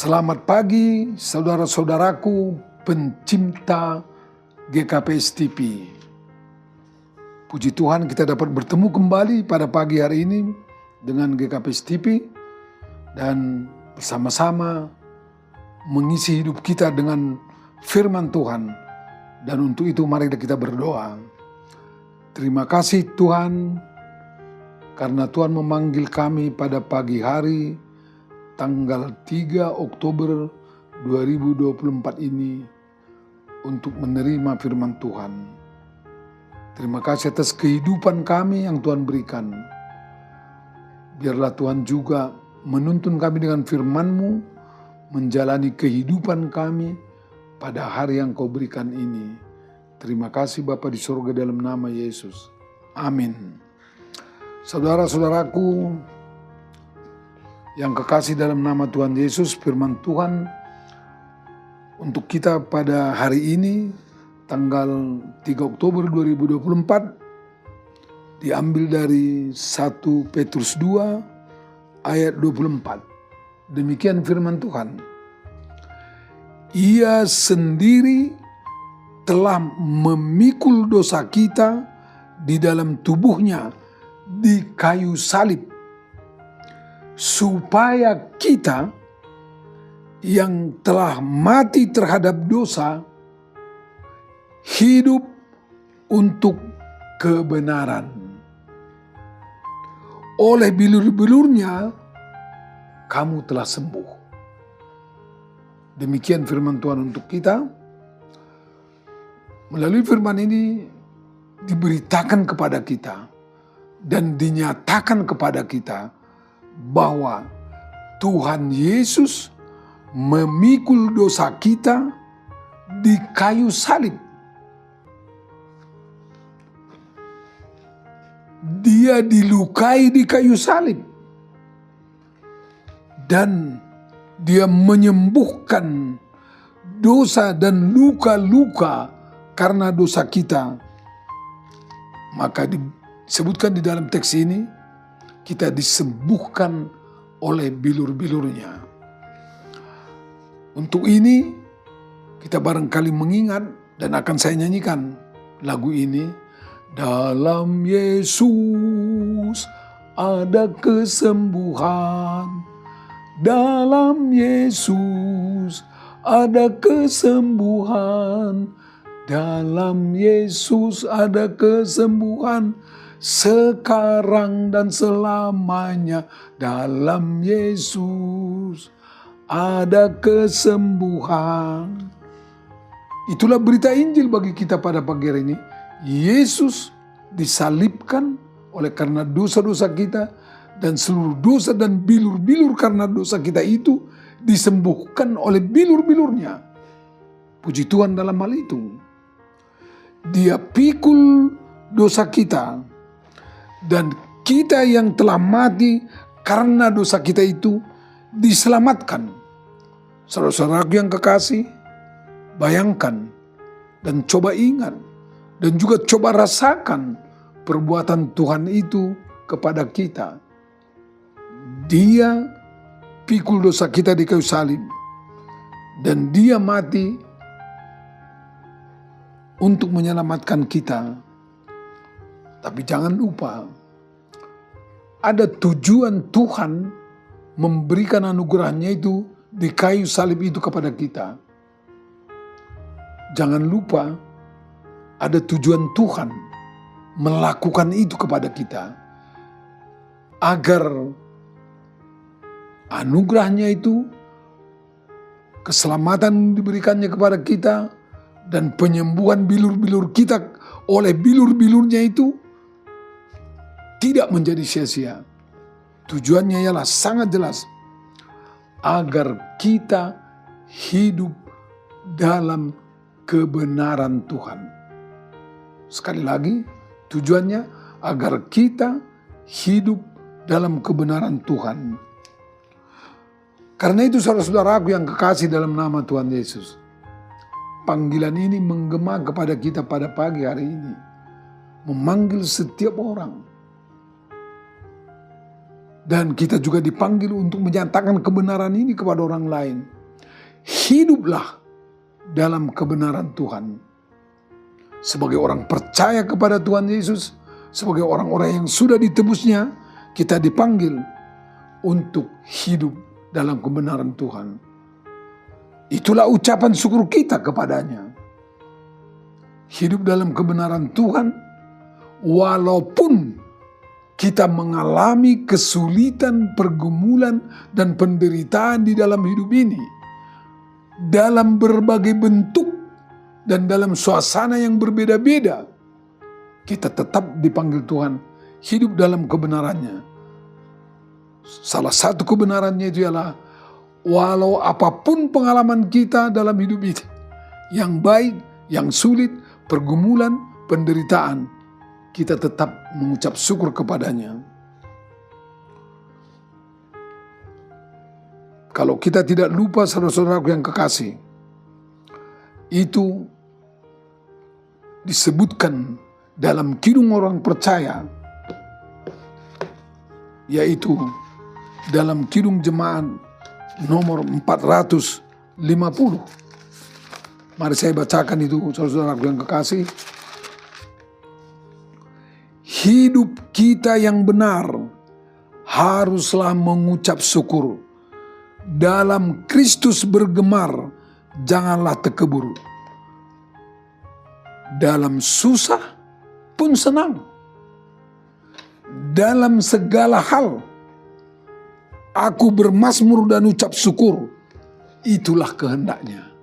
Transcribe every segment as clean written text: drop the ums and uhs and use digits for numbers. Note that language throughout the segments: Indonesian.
Selamat pagi saudara-saudaraku pencinta GKPS TV. Puji Tuhan kita dapat bertemu kembali pada pagi hari ini dengan GKPS TV dan bersama-sama mengisi hidup kita dengan firman Tuhan. Dan untuk itu mari kita berdoa. Terima kasih Tuhan karena Tuhan memanggil kami pada pagi hari tanggal 3 Oktober 2024 ini untuk menerima firman Tuhan. Terima kasih atas kehidupan kami yang Tuhan berikan. Biarlah Tuhan juga menuntun kami dengan firman-Mu, menjalani kehidupan kami pada hari yang Kau berikan ini. Terima kasih Bapa di surga dalam nama Yesus. Amin. Saudara-saudaraku yang kekasih dalam nama Tuhan Yesus, firman Tuhan untuk kita pada hari ini tanggal 3 Oktober 2024 diambil dari 1 Petrus 2 ayat 24. Demikian firman Tuhan. Ia sendiri telah memikul dosa kita di dalam tubuhnya di kayu salib, supaya kita yang telah mati terhadap dosa hidup untuk kebenaran. Oleh bilur-bilurnya kamu telah sembuh. Demikian firman Tuhan untuk kita. Melalui firman ini diberitakan kepada kita dan dinyatakan kepada kita bahwa Tuhan Yesus memikul dosa kita di kayu salib. Dia dilukai di kayu salib dan Dia menyembuhkan dosa dan luka-luka karena dosa kita. Maka disebutkan di dalam teks ini, kita disembuhkan oleh bilur-bilurnya. Untuk ini kita barangkali mengingat dan akan saya nyanyikan lagu ini. Dalam Yesus ada kesembuhan. Dalam Yesus ada kesembuhan. Dalam Yesus ada kesembuhan. Sekarang dan selamanya dalam Yesus ada kesembuhan. Itulah berita Injil bagi kita pada pagi hari ini. Yesus disalibkan oleh karena dosa-dosa kita, dan seluruh dosa dan bilur-bilur karena dosa kita itu disembuhkan oleh bilur-bilurnya. Puji Tuhan dalam hal itu. Dia pikul dosa kita. Dan kita yang telah mati karena dosa kita itu diselamatkan. Saudara-saudaraku yang kekasih, bayangkan dan coba ingat dan juga coba rasakan perbuatan Tuhan itu kepada kita. Dia pikul dosa kita di kayu salib dan Dia mati untuk menyelamatkan kita. Tapi jangan lupa, ada tujuan Tuhan memberikan anugerahnya itu di kayu salib itu kepada kita. Jangan lupa, ada tujuan Tuhan melakukan itu kepada kita. Agar anugerahnya itu, keselamatan diberikannya kepada kita, dan penyembuhan bilur-bilur kita oleh bilur-bilurnya itu tidak menjadi sia-sia. Tujuannya ialah sangat jelas. Agar kita hidup dalam kebenaran Tuhan. Sekali lagi, tujuannya agar kita hidup dalam kebenaran Tuhan. Karena itu saudara-saudaraku yang kekasih dalam nama Tuhan Yesus, panggilan ini menggema kepada kita pada pagi hari ini. Memanggil setiap orang Dan kita juga dipanggil untuk menyatakan kebenaran ini kepada orang lain. Hiduplah dalam kebenaran Tuhan. Sebagai orang percaya kepada Tuhan Yesus, sebagai orang-orang yang sudah ditebusnya, kita dipanggil untuk hidup dalam kebenaran Tuhan. Itulah ucapan syukur kita kepadanya. Hidup dalam kebenaran Tuhan, walaupun kita mengalami kesulitan, pergumulan, dan penderitaan di dalam hidup ini, dalam berbagai bentuk dan dalam suasana yang berbeda-beda, kita tetap dipanggil Tuhan hidup dalam kebenarannya. Salah satu kebenarannya itu ialah, walau apapun pengalaman kita dalam hidup ini, yang baik, yang sulit, pergumulan, penderitaan, kita tetap mengucap syukur kepadanya. Kalau kita tidak lupa, saudara-saudaraku yang kekasih, itu disebutkan dalam Kidung Orang Percaya, yaitu dalam Kidung Jemaat nomor 450. Mari saya bacakan itu, saudara-saudaraku yang kekasih. Hidup kita yang benar haruslah mengucap syukur. Dalam Kristus bergemar, janganlah tekebur. Dalam susah pun senang. Dalam segala hal, aku bermazmur dan ucap syukur. Itulah kehendaknya.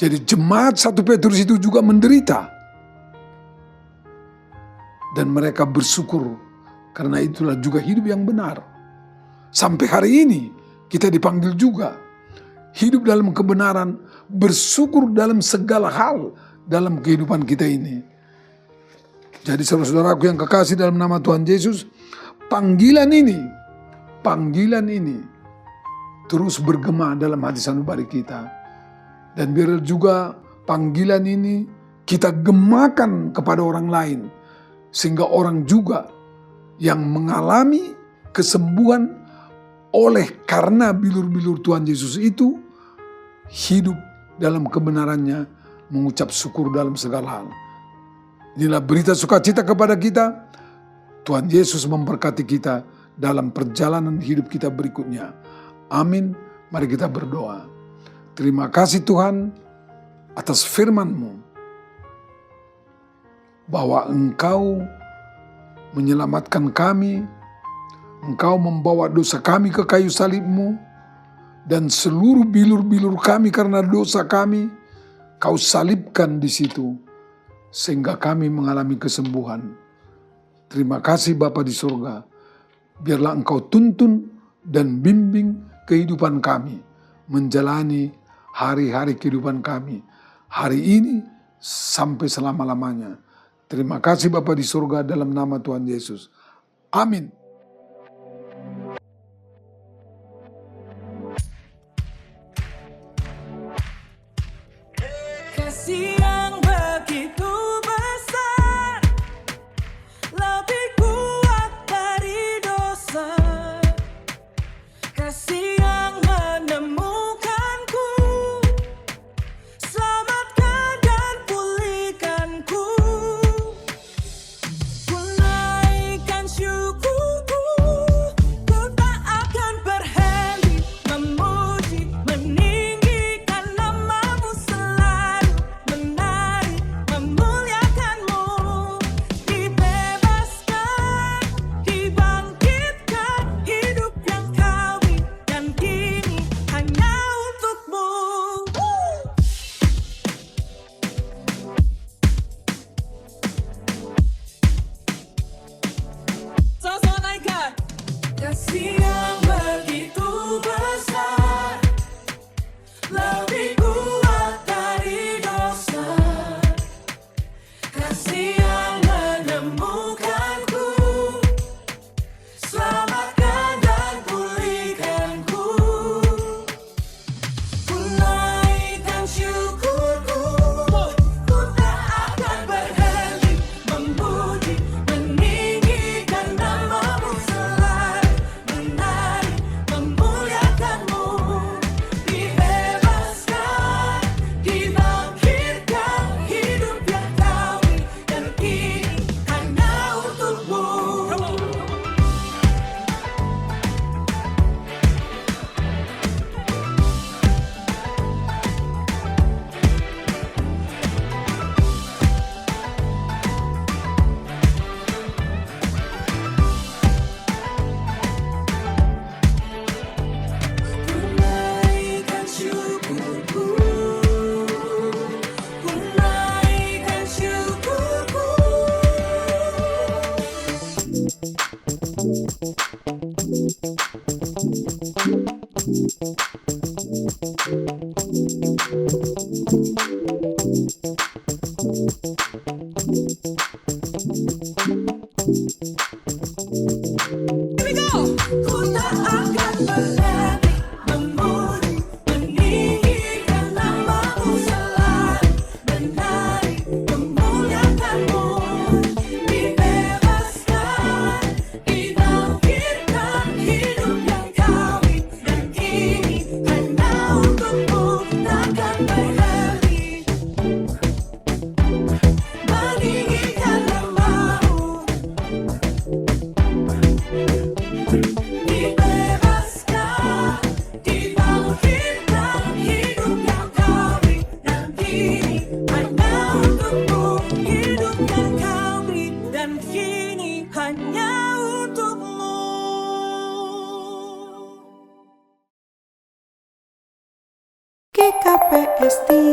Jadi jemaat 1 Petrus itu juga menderita. Dan mereka bersyukur, karena itulah juga hidup yang benar. Sampai hari ini kita dipanggil juga hidup dalam kebenaran, bersyukur dalam segala hal dalam kehidupan kita ini. Jadi saudara-saudaraku yang kekasih dalam nama Tuhan Yesus, panggilan ini terus bergema dalam hati sanubari kita. Dan biar juga panggilan ini kita gemakan kepada orang lain, sehingga orang juga yang mengalami kesembuhan oleh karena bilur-bilur Tuhan Yesus itu hidup dalam kebenarannya, mengucap syukur dalam segala hal. Inilah berita sukacita kepada kita. Tuhan Yesus memberkati kita dalam perjalanan hidup kita berikutnya. Amin. Mari kita berdoa. Terima kasih Tuhan atas firman-Mu, bahwa Engkau menyelamatkan kami, Engkau membawa dosa kami ke kayu salib-Mu, dan seluruh bilur-bilur kami karena dosa kami, Kau salibkan di situ, sehingga kami mengalami kesembuhan. Terima kasih Bapa di surga, biarlah Engkau tuntun dan bimbing kehidupan kami, menjalani hari-hari kehidupan kami, hari ini sampai selama-lamanya. Terima kasih Bapa di surga, dalam nama Tuhan Yesus. Amin. Kasih yang begitu besar, lebih kuat dari dosa. Kasih yang menemukanku, selamatkan dan pulihkanku. Ku naikkan syukurku, ku tak akan berhenti memuji, meninggikan nama-Mu selalu, menari, memuliakan-Mu. Dibebaskan, dibangkitkan, hidup yang Kau berikan kini hanya untuk-Mu. Sama-sama naikkan. Kasih yang begitu besar, lebih kuat dari dosa. Kasih yang menemukanku, selamatkan dan pulihkanku. Ku naikkan syukurku, ku tak akan berhenti memuji, meninggikan nama-Mu selalu, Ku tak akan berhenti memuji, meninggikan namamu selalu, menari, memuliakanmu, dibebaskan, dibangkitkan hidup yang kami dan kini hanya untukmu, takkan berhenti meninggikan namamu. Dibebaskan, dibangkitkan hidup yang kami dan kini hanya untukmu, hidup yang kami dan kini hanya untukmu. GKPS TV